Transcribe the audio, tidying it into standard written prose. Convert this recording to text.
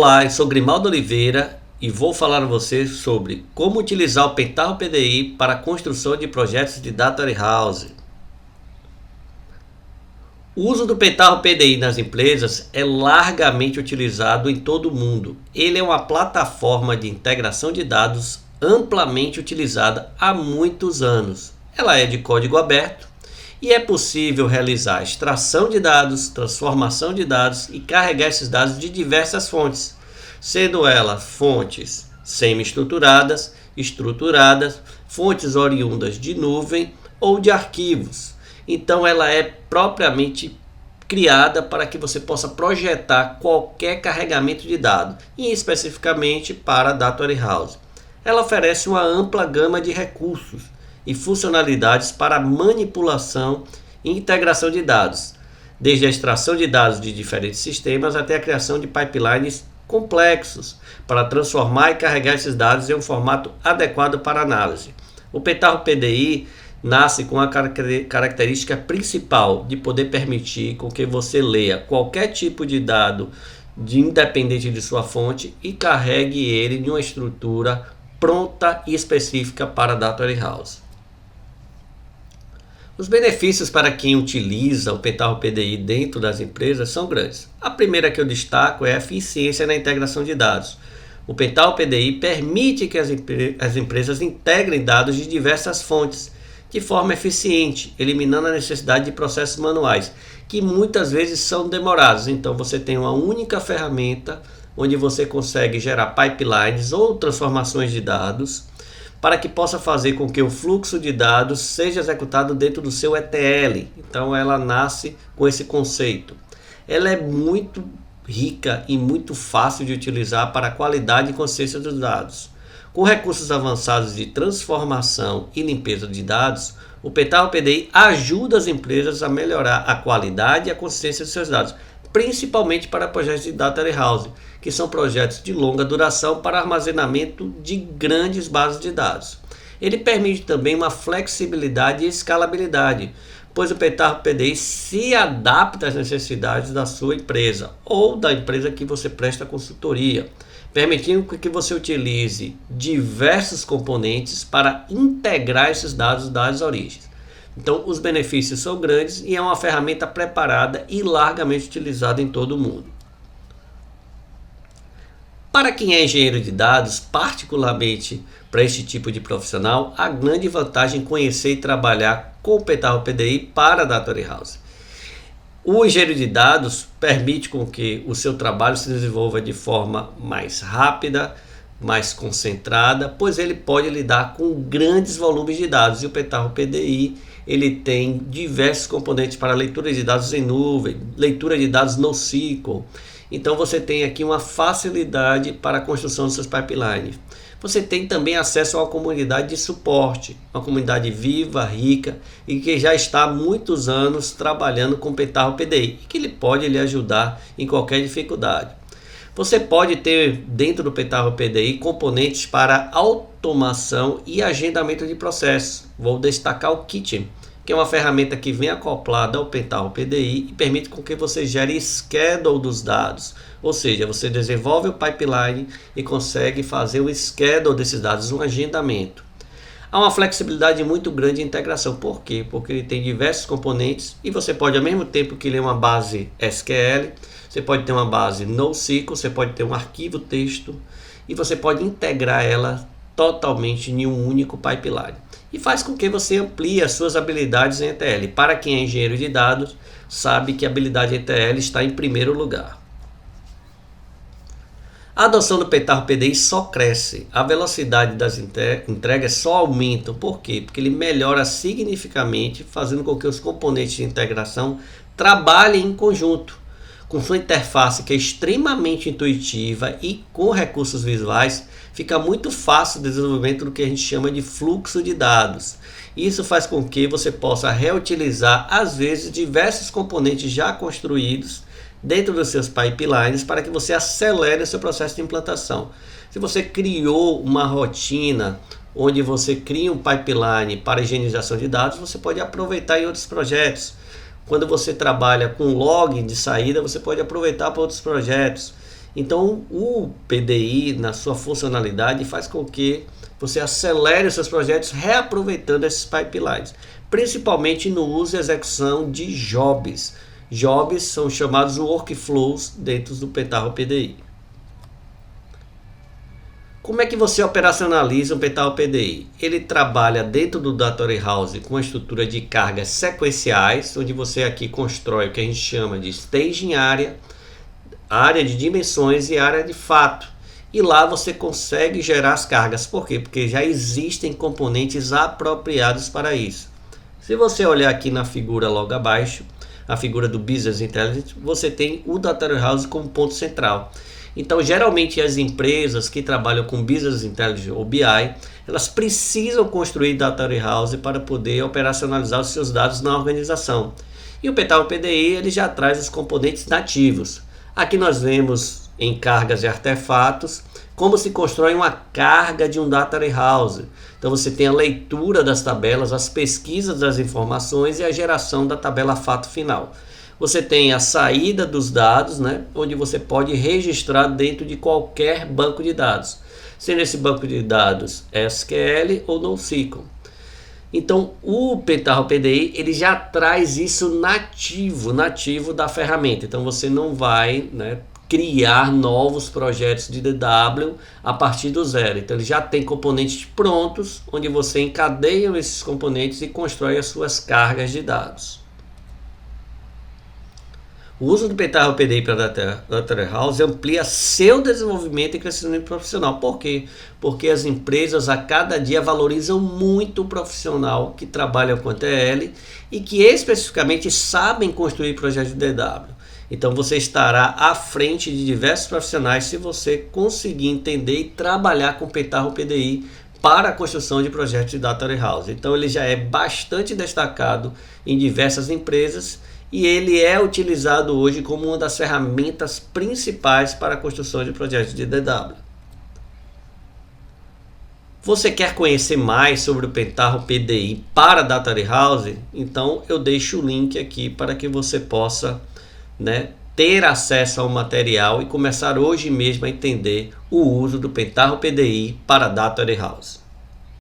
Olá, eu sou Grimaldo Oliveira e vou falar a você sobre como utilizar o Pentaho PDI para a construção de projetos de Data Warehouse. O uso do Pentaho PDI nas empresas é largamente utilizado em todo o mundo. Ele é uma plataforma de integração de dados amplamente utilizada há muitos anos. Ela é de código aberto e é possível realizar extração de dados, transformação de dados e carregar esses dados de diversas fontes, sendo elas fontes semi-estruturadas, estruturadas, fontes oriundas de nuvem ou de arquivos. Então ela é propriamente criada para que você possa projetar qualquer carregamento de dados, e especificamente para a Data Warehouse. Ela oferece uma ampla gama de recursos e funcionalidades para manipulação e integração de dados, desde a extração de dados de diferentes sistemas até a criação de pipelines complexos para transformar e carregar esses dados em um formato adequado para análise. O Pentaho PDI nasce com a característica principal de poder permitir com que você leia qualquer tipo de dado independente de sua fonte e carregue ele em uma estrutura pronta e específica para a Data Warehouse. Os benefícios para quem utiliza o Pentaho PDI dentro das empresas são grandes. A primeira que eu destaco é a eficiência na integração de dados. O Pentaho PDI permite que as empresas integrem dados de diversas fontes de forma eficiente, eliminando a necessidade de processos manuais, que muitas vezes são demorados. Então você tem uma única ferramenta onde você consegue gerar pipelines ou transformações de dados para que possa fazer com que o fluxo de dados seja executado dentro do seu ETL. Então ela nasce com esse conceito. Ela é muito rica e muito fácil de utilizar para a qualidade e consciência dos dados. Com recursos avançados de transformação e limpeza de dados, o Pentaho PDI ajuda as empresas a melhorar a qualidade e a consciência dos seus dados, principalmente para projetos de Data Warehouse, que são projetos de longa duração para armazenamento de grandes bases de dados. Ele permite também uma flexibilidade e escalabilidade, pois o Pentaho PDI se adapta às necessidades da sua empresa ou da empresa que você presta consultoria, permitindo que você utilize diversos componentes para integrar esses dados das origens. Então, os benefícios são grandes e é uma ferramenta preparada e largamente utilizada em todo o mundo. Para quem é engenheiro de dados, particularmente para este tipo de profissional, a grande vantagem é conhecer e trabalhar com o Pentaho PDI para a Data Warehouse. O engenheiro de dados permite com que o seu trabalho se desenvolva de forma mais rápida, mais concentrada, pois ele pode lidar com grandes volumes de dados. E o Pentaho PDI ele tem diversos componentes para leitura de dados em nuvem, leitura de dados NoSQL. Então você tem aqui uma facilidade para a construção dos seus pipelines. Você tem também acesso a uma comunidade de suporte, uma comunidade viva, rica e que já está há muitos anos trabalhando com o Pentaho PDI e que ele pode lhe ajudar em qualquer dificuldade. Você pode ter dentro do Pentaho PDI componentes para automação e agendamento de processos. Vou destacar o Kitchen, que é uma ferramenta que vem acoplada ao Pentaho PDI e permite com que você gere schedule dos dados. Ou seja, você desenvolve o pipeline e consegue fazer o schedule desses dados, um agendamento. Há uma flexibilidade muito grande de integração. Por quê? Porque ele tem diversos componentes e você pode, ao mesmo tempo que ler uma base SQL, você pode ter uma base NoSQL, você pode ter um arquivo texto e você pode integrar ela totalmente em um único pipeline. E faz com que você amplie as suas habilidades em ETL. Para quem é engenheiro de dados, sabe que a habilidade em ETL está em primeiro lugar. A adoção do Pentaho PDI só cresce, a velocidade das entregas só aumenta. Por quê? Porque ele melhora significativamente, fazendo com que os componentes de integração trabalhem em conjunto, com sua interface que é extremamente intuitiva e com recursos visuais, fica muito fácil o desenvolvimento do que a gente chama de fluxo de dados. Isso faz com que você possa reutilizar, às vezes, diversos componentes já construídos dentro dos seus pipelines para que você acelere o seu processo de implantação. Se você criou uma rotina onde você cria um pipeline para higienização de dados, você pode aproveitar em outros projetos. Quando você trabalha com log de saída, você pode aproveitar para outros projetos. Então o PDI, na sua funcionalidade, faz com que você acelere os seus projetos reaproveitando esses pipelines, principalmente no uso e execução de jobs. Jobs são chamados workflows dentro do Pentaho PDI. Como é que você operacionaliza um Pentaho PDI? Ele trabalha dentro do Data Warehouse com uma estrutura de cargas sequenciais, onde você aqui constrói o que a gente chama de staging area, área de dimensões e área de fato. E lá você consegue gerar as cargas. Por quê? Porque já existem componentes apropriados para isso. Se você olhar aqui na figura logo abaixo, a figura do Business Intelligence, você tem o Data Warehouse como ponto central. Então, geralmente as empresas que trabalham com Business Intelligence ou BI, elas precisam construir Data Warehouse para poder operacionalizar os seus dados na organização. E o Pentaho PDI ele já traz os componentes nativos. Aqui nós vemos em cargas e artefatos como se constrói uma carga de um Data Warehouse. Então você tem a leitura das tabelas, as pesquisas das informações e a geração da tabela fato final. Você tem a saída dos dados, né, onde você pode registrar dentro de qualquer banco de dados, sendo esse banco de dados SQL ou NoSQL. Então o Pentaho PDI ele já traz isso nativo da ferramenta. Então você não vai, né, criar novos projetos de DW a partir do zero. Então ele já tem componentes prontos, onde você encadeia esses componentes e constrói as suas cargas de dados. O uso do Pentaho PDI para Data Warehouse amplia seu desenvolvimento e crescimento profissional. Por quê? Porque as empresas a cada dia valorizam muito o profissional que trabalha com ETL e que especificamente sabem construir projetos de DW. Então você estará à frente de diversos profissionais se você conseguir entender e trabalhar com o Pentaho PDI para a construção de projetos de Data Warehouse. Então ele já é bastante destacado em diversas empresas e ele é utilizado hoje como uma das ferramentas principais para a construção de projetos de DW. Você quer conhecer mais sobre o Pentaho PDI para Data Warehouse? Então eu deixo o link aqui para que você possa, né, ter acesso ao material e começar hoje mesmo a entender o uso do Pentaho PDI para Data Warehouse.